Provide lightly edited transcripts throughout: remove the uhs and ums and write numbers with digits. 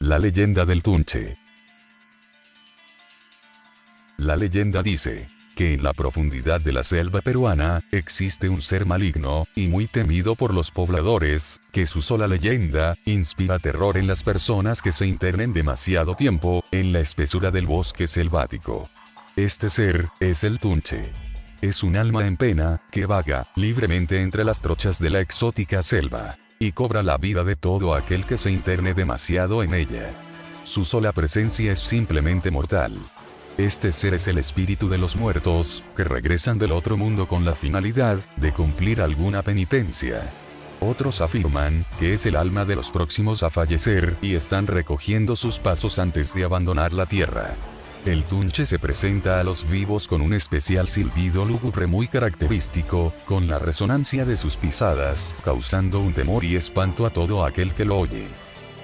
La leyenda del Tunche. La leyenda dice que en la profundidad de la selva peruana existe un ser maligno y muy temido por los pobladores, que su sola leyenda inspira terror en las personas que se internen demasiado tiempo en la espesura del bosque selvático. Este ser es el Tunche. Es un alma en pena que vaga libremente entre las trochas de la exótica selva y cobra la vida de todo aquel que se interne demasiado en ella. Su sola presencia es simplemente mortal. Este ser es el espíritu de los muertos, que regresan del otro mundo con la finalidad de cumplir alguna penitencia. Otros afirman que es el alma de los próximos a fallecer y están recogiendo sus pasos antes de abandonar la tierra. El Tunche se presenta a los vivos con un especial silbido lúgubre muy característico, con la resonancia de sus pisadas, causando un temor y espanto a todo aquel que lo oye.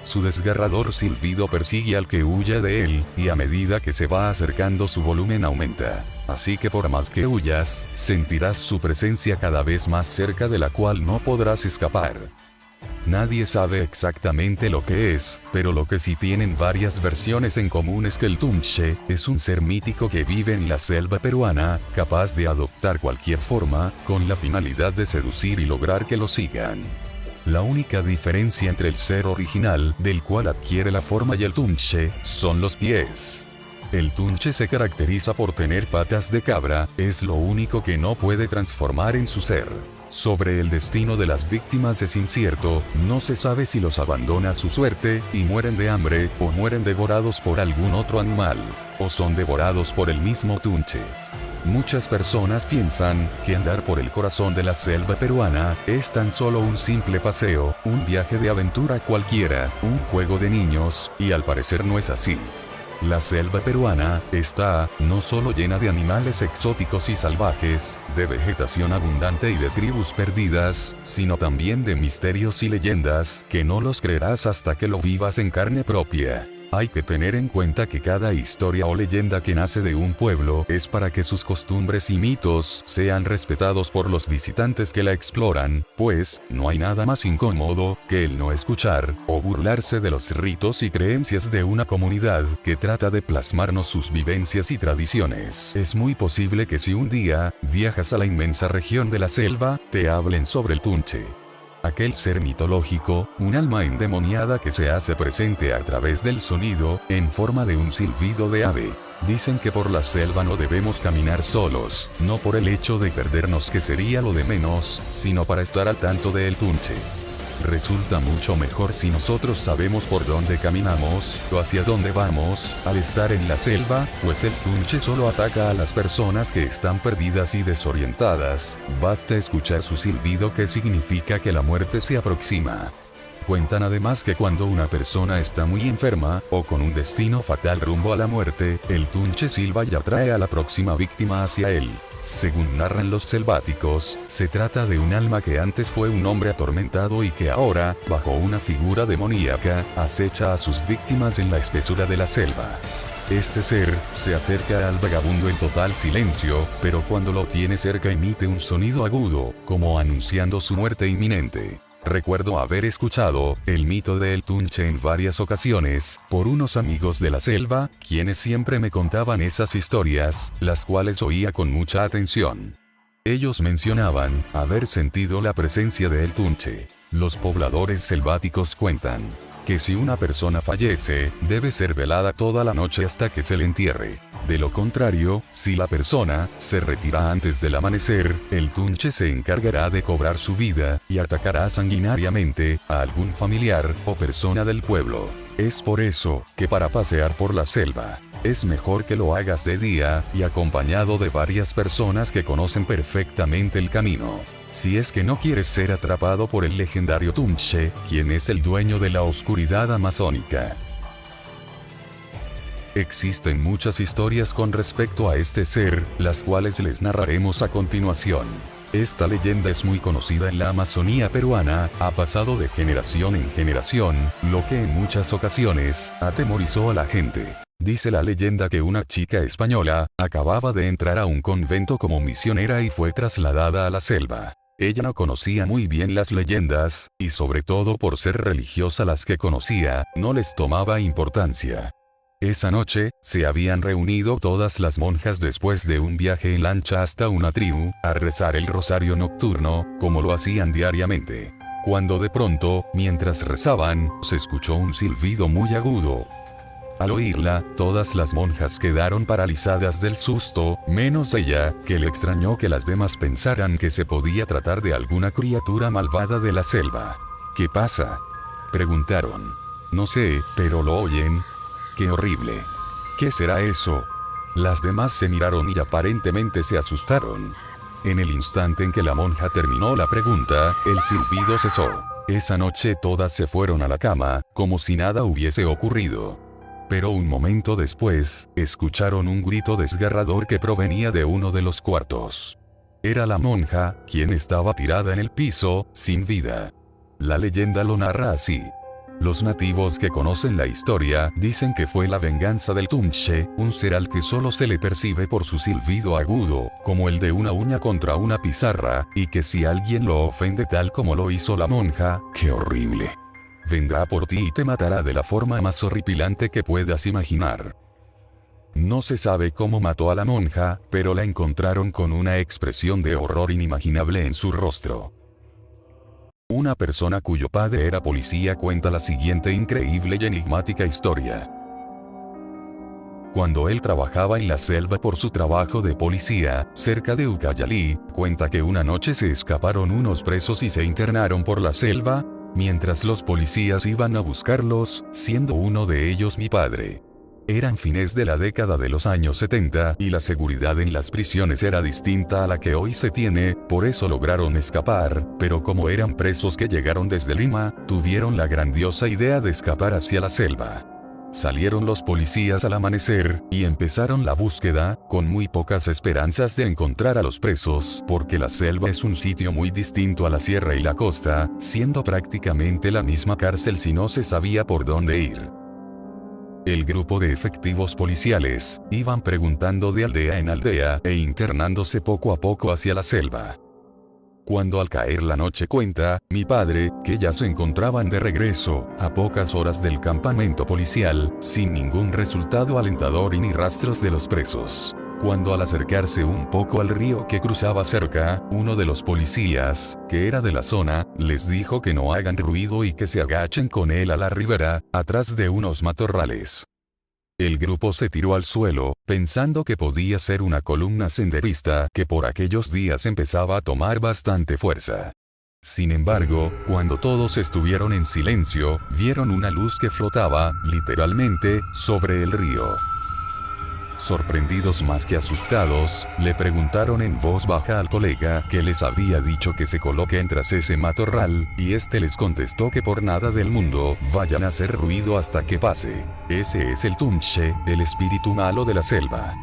Su desgarrador silbido persigue al que huya de él, y a medida que se va acercando su volumen aumenta. Así que por más que huyas, sentirás su presencia cada vez más cerca, de la cual no podrás escapar. Nadie sabe exactamente lo que es, pero lo que sí tienen varias versiones en común es que el Tunche es un ser mítico que vive en la selva peruana, capaz de adoptar cualquier forma, con la finalidad de seducir y lograr que lo sigan. La única diferencia entre el ser original, del cual adquiere la forma, y el Tunche, son los pies. El Tunche se caracteriza por tener patas de cabra, es lo único que no puede transformar en su ser. Sobre el destino de las víctimas es incierto, no se sabe si los abandona a su suerte, y mueren de hambre, o mueren devorados por algún otro animal, o son devorados por el mismo Tunche. Muchas personas piensan que andar por el corazón de la selva peruana es tan solo un simple paseo, un viaje de aventura cualquiera, un juego de niños, y al parecer no es así. La selva peruana está no solo llena de animales exóticos y salvajes, de vegetación abundante y de tribus perdidas, sino también de misterios y leyendas que no los creerás hasta que lo vivas en carne propia. Hay que tener en cuenta que cada historia o leyenda que nace de un pueblo es para que sus costumbres y mitos sean respetados por los visitantes que la exploran, pues no hay nada más incómodo que el no escuchar o burlarse de los ritos y creencias de una comunidad que trata de plasmarnos sus vivencias y tradiciones. Es muy posible que si un día viajas a la inmensa región de la selva, te hablen sobre el Tunche. Aquel ser mitológico, un alma endemoniada que se hace presente a través del sonido, en forma de un silbido de ave. Dicen que por la selva no debemos caminar solos, no por el hecho de perdernos, que sería lo de menos, sino para estar al tanto del Tunche. Resulta mucho mejor si nosotros sabemos por dónde caminamos, o hacia dónde vamos, al estar en la selva, pues el Tunche solo ataca a las personas que están perdidas y desorientadas. Basta escuchar su silbido, que significa que la muerte se aproxima. Cuentan además que cuando una persona está muy enferma, o con un destino fatal rumbo a la muerte, el Tunche silba y atrae a la próxima víctima hacia él. Según narran los selváticos, se trata de un alma que antes fue un hombre atormentado y que ahora, bajo una figura demoníaca, acecha a sus víctimas en la espesura de la selva. Este ser se acerca al vagabundo en total silencio, pero cuando lo tiene cerca emite un sonido agudo, como anunciando su muerte inminente. Recuerdo haber escuchado el mito de El Tunche en varias ocasiones, por unos amigos de la selva, quienes siempre me contaban esas historias, las cuales oía con mucha atención. Ellos mencionaban haber sentido la presencia de El Tunche. Los pobladores selváticos cuentan que si una persona fallece, debe ser velada toda la noche hasta que se le entierre. De lo contrario, si la persona se retira antes del amanecer, el Tunche se encargará de cobrar su vida y atacará sanguinariamente a algún familiar o persona del pueblo. Es por eso que para pasear por la selva, es mejor que lo hagas de día y acompañado de varias personas que conocen perfectamente el camino. Si es que no quieres ser atrapado por el legendario Tunche, quien es el dueño de la oscuridad amazónica. Existen muchas historias con respecto a este ser, las cuales les narraremos a continuación. Esta leyenda es muy conocida en la Amazonía peruana, ha pasado de generación en generación, lo que en muchas ocasiones atemorizó a la gente. Dice la leyenda que una chica española acababa de entrar a un convento como misionera y fue trasladada a la selva. Ella no conocía muy bien las leyendas, y sobre todo por ser religiosa las que conocía, no les tomaba importancia. Esa noche, se habían reunido todas las monjas después de un viaje en lancha hasta una tribu, a rezar el rosario nocturno, como lo hacían diariamente. Cuando de pronto, mientras rezaban, se escuchó un silbido muy agudo. Al oírla, todas las monjas quedaron paralizadas del susto, menos ella, que le extrañó que las demás pensaran que se podía tratar de alguna criatura malvada de la selva. ¿Qué pasa?, preguntaron. No sé, pero lo oyen. ¡Qué horrible! ¿Qué será eso? Las demás se miraron y aparentemente se asustaron. En el instante en que la monja terminó la pregunta, el silbido cesó. Esa noche todas se fueron a la cama, como si nada hubiese ocurrido. Pero un momento después, escucharon un grito desgarrador que provenía de uno de los cuartos. Era la monja, quien estaba tirada en el piso, sin vida. La leyenda lo narra así. Los nativos que conocen la historia dicen que fue la venganza del Tunche, un ser al que solo se le percibe por su silbido agudo, como el de una uña contra una pizarra, y que si alguien lo ofende tal como lo hizo la monja, ¡qué horrible!, vendrá por ti y te matará de la forma más horripilante que puedas imaginar. No se sabe cómo mató a la monja, pero la encontraron con una expresión de horror inimaginable en su rostro. Una persona cuyo padre era policía cuenta la siguiente increíble y enigmática historia. Cuando él trabajaba en la selva por su trabajo de policía, cerca de Ucayali, cuenta que una noche se escaparon unos presos y se internaron por la selva, mientras los policías iban a buscarlos, siendo uno de ellos mi padre. Eran fines de la década de los años 70 y la seguridad en las prisiones era distinta a la que hoy se tiene, por eso lograron escapar, pero como eran presos que llegaron desde Lima, tuvieron la grandiosa idea de escapar hacia la selva. Salieron los policías al amanecer, y empezaron la búsqueda, con muy pocas esperanzas de encontrar a los presos, porque la selva es un sitio muy distinto a la sierra y la costa, siendo prácticamente la misma cárcel si no se sabía por dónde ir. El grupo de efectivos policiales iban preguntando de aldea en aldea e internándose poco a poco hacia la selva. Cuando al caer la noche cuenta, mi padre, que ya se encontraban de regreso, a pocas horas del campamento policial, sin ningún resultado alentador y ni rastros de los presos. Cuando al acercarse un poco al río que cruzaba cerca, uno de los policías, que era de la zona, les dijo que no hagan ruido y que se agachen con él a la ribera, atrás de unos matorrales. El grupo se tiró al suelo, pensando que podía ser una columna senderista que por aquellos días empezaba a tomar bastante fuerza. Sin embargo, cuando todos estuvieron en silencio, vieron una luz que flotaba, literalmente, sobre el río. Sorprendidos más que asustados, le preguntaron en voz baja al colega que les había dicho que se coloquen tras ese matorral, y este les contestó que por nada del mundo vayan a hacer ruido hasta que pase. Ese es el Tunche, el espíritu malo de la selva.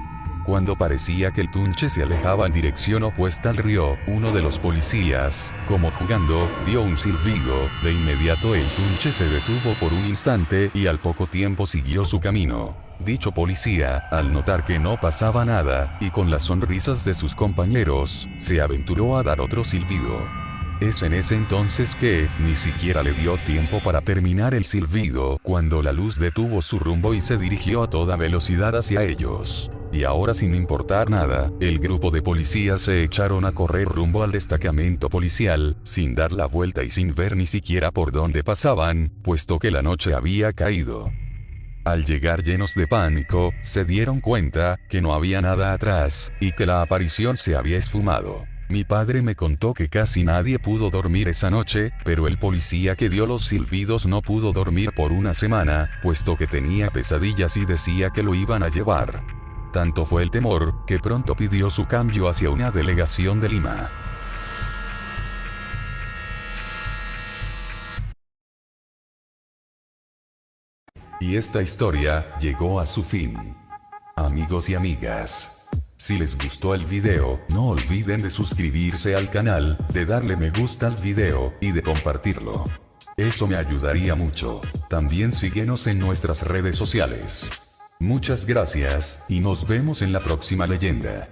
Cuando parecía que el Tunche se alejaba en dirección opuesta al río, uno de los policías, como jugando, dio un silbido. De inmediato el Tunche se detuvo por un instante y al poco tiempo siguió su camino. Dicho policía, al notar que no pasaba nada, y con las sonrisas de sus compañeros, se aventuró a dar otro silbido. Es en ese entonces que, ni siquiera le dio tiempo para terminar el silbido, cuando la luz detuvo su rumbo y se dirigió a toda velocidad hacia ellos. Y ahora, sin importar nada, el grupo de policías se echaron a correr rumbo al destacamento policial, sin dar la vuelta y sin ver ni siquiera por dónde pasaban, puesto que la noche había caído. Al llegar llenos de pánico, se dieron cuenta que no había nada atrás, y que la aparición se había esfumado. Mi padre me contó que casi nadie pudo dormir esa noche, pero el policía que dio los silbidos no pudo dormir por una semana, puesto que tenía pesadillas y decía que lo iban a llevar. Tanto fue el temor, que pronto pidió su cambio hacia una delegación de Lima. Y esta historia llegó a su fin. Amigos y amigas, si les gustó el video, no olviden de suscribirse al canal, de darle me gusta al video, y de compartirlo. Eso me ayudaría mucho. También síguenos en nuestras redes sociales. Muchas gracias, y nos vemos en la próxima leyenda.